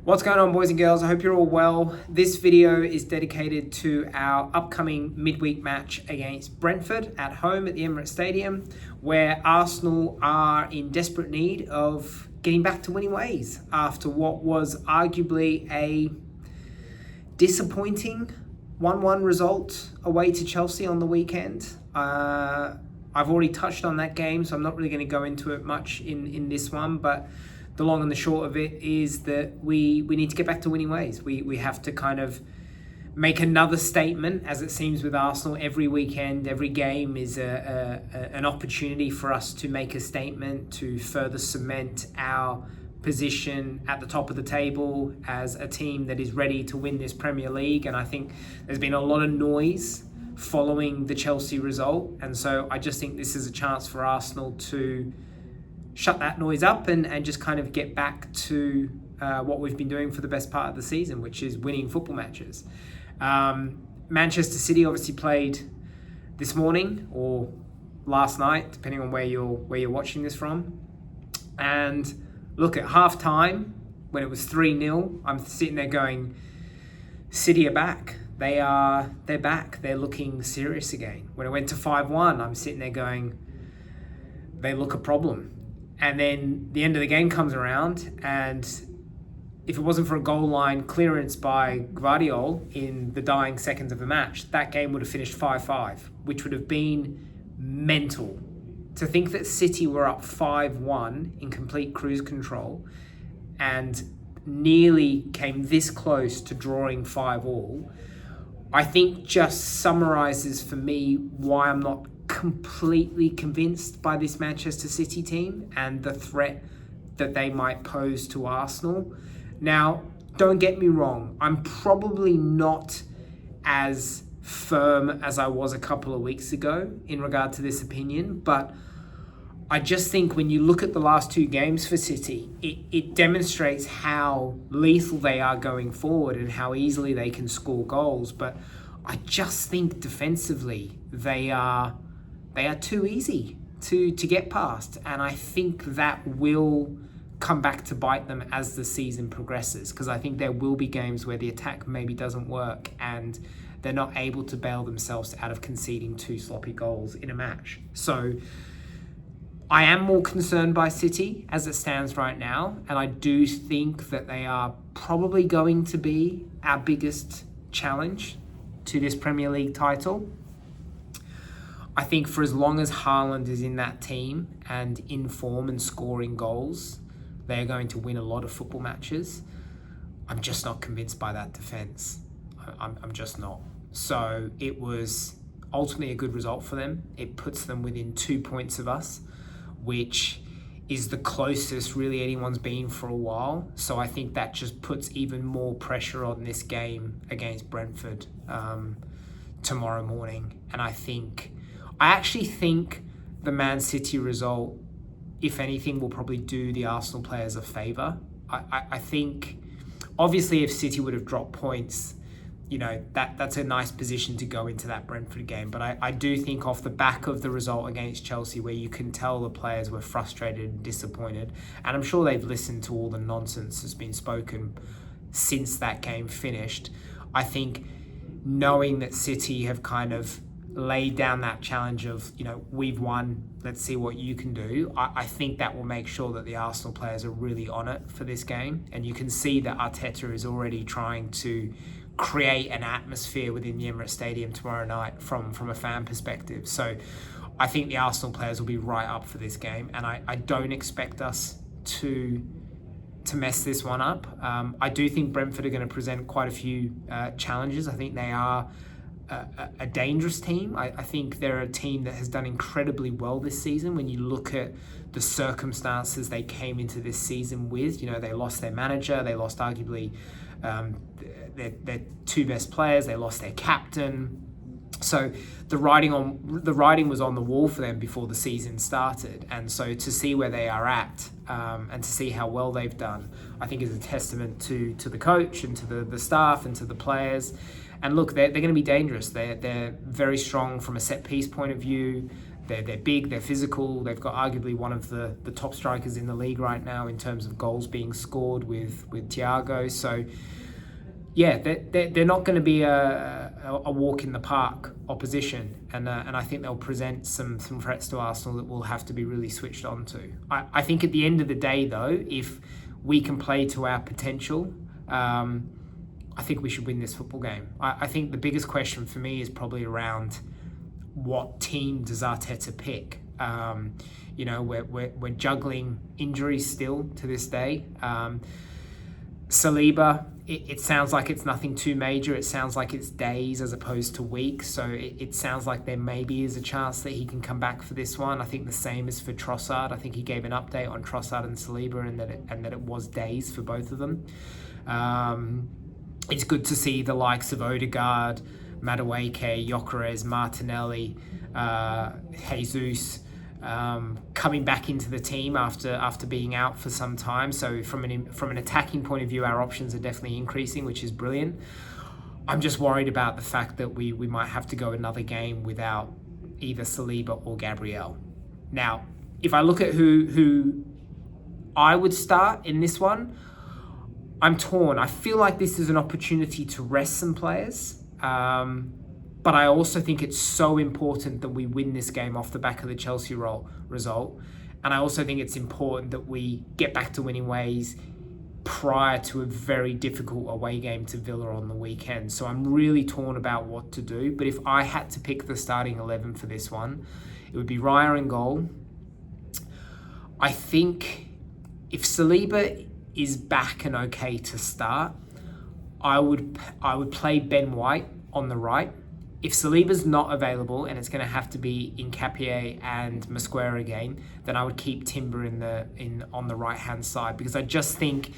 What's going on, boys and girls? I hope you're all well. This video is dedicated to our upcoming midweek match against Brentford at home at the Emirates Stadium, where Arsenal are in desperate need of getting back to winning ways after what was arguably a disappointing 1-1 result away to Chelsea on the weekend. I've already touched on that game, so I'm not really going to go into it much in this one, but the long and the short of it is that we need to get back to winning ways. We have to kind of make another statement, as it seems with Arsenal. Every weekend, every game is an opportunity for us to make a statement, to further cement our position at the top of the table as a team that is ready to win this Premier League. And I think there's been a lot of noise following the Chelsea result. And so I just think this is a chance for Arsenal to shut that noise up and just kind of get back to what we've been doing for the best part of the season, which is winning football matches. Manchester City obviously played this morning or last night, depending on where you're watching this from. And look, at half time, when it was 3-0, I'm sitting there going, City are back. They're back. They're looking serious again. When it went to 5-1, I'm sitting there going, they look a problem. And then the end of the game comes around, and if it wasn't for a goal line clearance by Gvardiol in the dying seconds of the match, that game would have finished 5-5, which would have been mental. To think that City were up 5-1 in complete cruise control and nearly came this close to drawing 5-5, I think just summarises for me why I'm not completely convinced by this Manchester City team and the threat that they might pose to Arsenal. Now, don't get me wrong, I'm probably not as firm as I was a couple of weeks ago in regard to this opinion, but I just think when you look at the last two games for City, it demonstrates how lethal they are going forward and how easily they can score goals. But I just think defensively they are too easy to get past. And I think that will come back to bite them as the season progresses, because I think there will be games where the attack maybe doesn't work and they're not able to bail themselves out of conceding two sloppy goals in a match. So I am more concerned by City as it stands right now, and I do think that they are probably going to be our biggest challenge to this Premier League title. I think for as long as Haaland is in that team and in form and scoring goals, they are going to win a lot of football matches. I'm just not convinced by that defence. I'm just not. So it was ultimately a good result for them. It puts them within 2 points of us, which is the closest really anyone's been for a while. So I think that just puts even more pressure on this game against Brentford tomorrow morning. And I actually think the Man City result, if anything, will probably do the Arsenal players a favour. I think, obviously, if City would have dropped points, that's a nice position to go into that Brentford game. But I do think off the back of the result against Chelsea, where you can tell the players were frustrated and disappointed, and I'm sure they've listened to all the nonsense that's been spoken since that game finished, I think knowing that City have kind of laid down that challenge of, we've won, let's see what you can do, I think that will make sure that the Arsenal players are really on it for this game. And you can see that Arteta is already trying to create an atmosphere within the Emirates Stadium tomorrow night from a fan perspective. So I think the Arsenal players will be right up for this game, and I don't expect us to mess this one up. I do think Brentford are going to present quite a few challenges. I think they are a dangerous team. I think they're a team that has done incredibly well this season when you look at the circumstances they came into this season with. They lost their manager, they lost arguably their two best players, they lost their captain. So the writing was on the wall for them before the season started. And so to see where they are at and to see how well they've done, I think is a testament to the coach and to the staff and to the players. And look, they're going to be dangerous. They're very strong from a set piece point of view. They're big, they're physical. They've got arguably one of the top strikers in the league right now in terms of goals being scored with Thiago. So yeah, they're not going to be a walk in the park opposition, and I think they'll present some threats to Arsenal that we'll have to be really switched on to. I think at the end of the day, though, if we can play to our potential, I think we should win this football game. I think the biggest question for me is probably around what team does Arteta pick. We're juggling injuries still to this day. Saliba, it sounds like it's nothing too major. It sounds like it's days as opposed to weeks. So it sounds like there maybe is a chance that he can come back for this one. I think the same is for Trossard. I think he gave an update on Trossard and Saliba and that it was days for both of them. It's good to see the likes of Odegaard, Madueke, Gyökeres, Martinelli, Jesus coming back into the team after being out for some time. So from an attacking point of view, our options are definitely increasing, which is brilliant. I'm just worried about the fact that we might have to go another game without either Saliba or Gabriel. Now, if I look at who I would start in this one, I'm torn. I feel like this is an opportunity to rest some players. But I also think it's so important that we win this game off the back of the Chelsea result. And I also think it's important that we get back to winning ways prior to a very difficult away game to Villa on the weekend. So I'm really torn about what to do. But if I had to pick the starting 11 for this one, it would be Raya in goal. I think if Saliba is back and okay to start, I would play Ben White on the right. If Saliba's not available and it's going to have to be Nketiah and Mosquera again, then I would keep Timber on the right hand side, because I just think,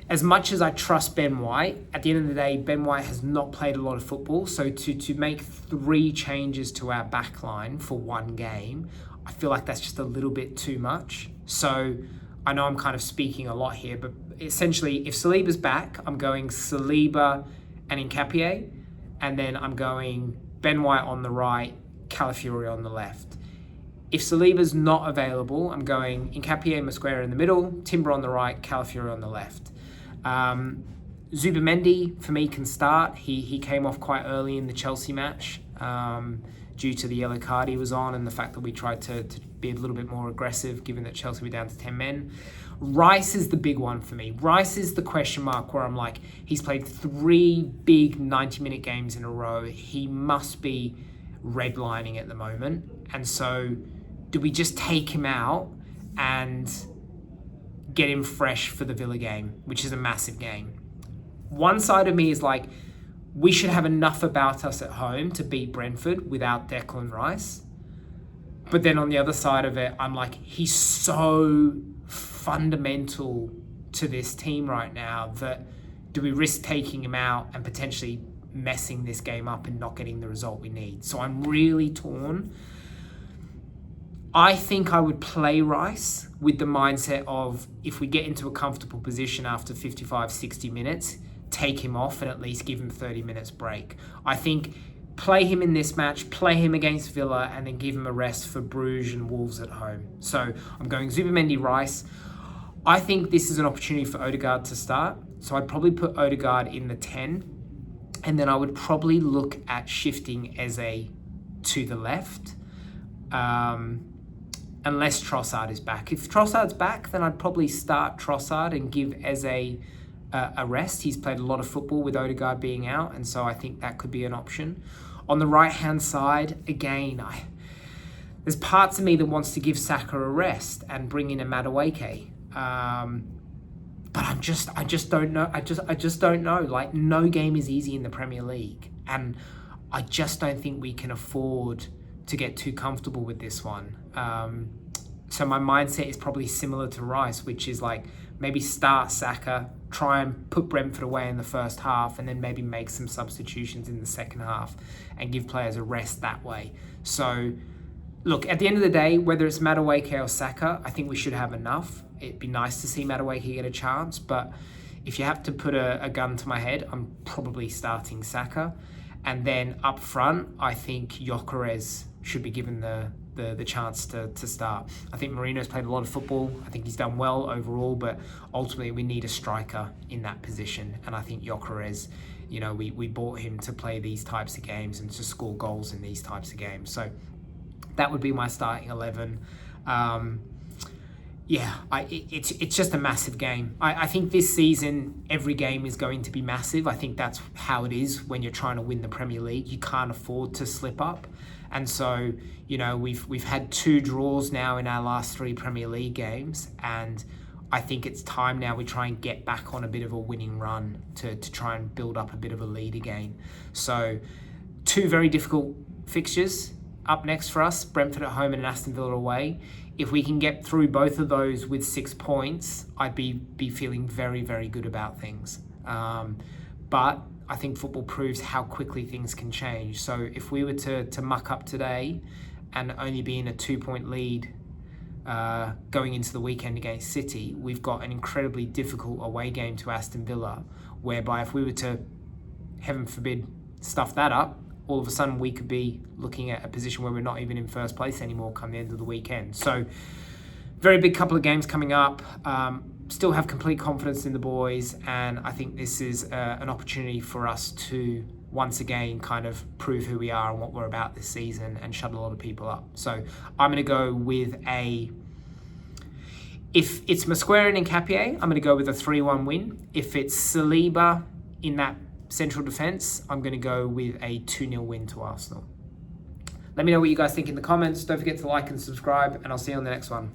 as much as I trust Ben White, at the end of the day, Ben White has not played a lot of football. So to make 3 changes to our back line for one game, I feel like that's just a little bit too much. So I know I'm kind of speaking a lot here, but essentially, if Saliba's back, I'm going Saliba and Nketiah, and then I'm going Ben White on the right, Calafiori on the left. If Saliba's not available, I'm going Nketiah, Mosquera in the middle, Timber on the right, Calafiori on the left. Zubimendi, for me, can start. He came off quite early in the Chelsea match due to the yellow card he was on and the fact that we tried to be a little bit more aggressive, given that Chelsea were down to 10 men. Rice is the big one for me. Rice is the question mark where I'm like, he's played 3 big 90-minute games in a row. He must be redlining at the moment. And so do we just take him out and get him fresh for the Villa game, which is a massive game? One side of me is like, we should have enough about us at home to beat Brentford without Declan Rice. But then on the other side of it, I'm like, he's so fundamental to this team right now that do we risk taking him out and potentially messing this game up and not getting the result we need? So I'm really torn. I think I would play Rice with the mindset of, if we get into a comfortable position after 55, 60 minutes, take him off and at least give him 30 minutes break. I think play him in this match, play him against Villa, and then give him a rest for Bruges and Wolves at home. So I'm going Zubimendi, Rice. I think this is an opportunity for Odegaard to start. So I'd probably put Odegaard in the 10. And then I would probably look at shifting Eze to the left. Unless Trossard is back. If Trossard's back, then I'd probably start Trossard and give Eze a rest. He's played a lot of football with Odegaard being out, and so I think that could be an option. On the right-hand side, again, there's parts of me that wants to give Saka a rest and bring in a Madueke. But I just don't know. I just don't know. Like, no game is easy in the Premier League, and I just don't think we can afford to get too comfortable with this one. So my mindset is probably similar to Rice, which is like, maybe start Saka, try and put Brentford away in the first half, and then maybe make some substitutions in the second half and give players a rest that way. So look, at the end of the day, whether it's Madueke or Saka, I think we should have enough. It'd be nice to see Madueke get a chance, but if you have to put a gun to my head, I'm probably starting Saka. And then up front, I think Gyökeres should be given the chance to start. I think Marino's played a lot of football. I think he's done well overall, but ultimately we need a striker in that position. And I think Gyökeres, we bought him to play these types of games and to score goals in these types of games. So that would be my starting 11. It's just a massive game. I think this season, every game is going to be massive. I think that's how it is when you're trying to win the Premier League. You can't afford to slip up. And so, we've had 2 draws now in our last 3 Premier League games. And I think it's time now we try and get back on a bit of a winning run to try and build up a bit of a lead again. So 2 very difficult fixtures up next for us, Brentford at home and Aston Villa away. If we can get through both of those with 6 points, I'd be feeling very, very good about things. But I think football proves how quickly things can change. So if we were to muck up today and only be in a 2-point lead going into the weekend against City, we've got an incredibly difficult away game to Aston Villa, whereby if we were to, heaven forbid, stuff that up, all of a sudden we could be looking at a position where we're not even in first place anymore come the end of the weekend. So very big couple of games coming up. Still have complete confidence in the boys, and I think this is an opportunity for us to once again kind of prove who we are and what we're about this season and shut a lot of people up. So I'm going to go with if it's Mosquera and Nkapie, I'm going to go with a 3-1 win. If it's Saliba in that central defence, I'm going to go with a 2-0 win to Arsenal. Let me know what you guys think in the comments. Don't forget to like and subscribe, and I'll see you on the next one.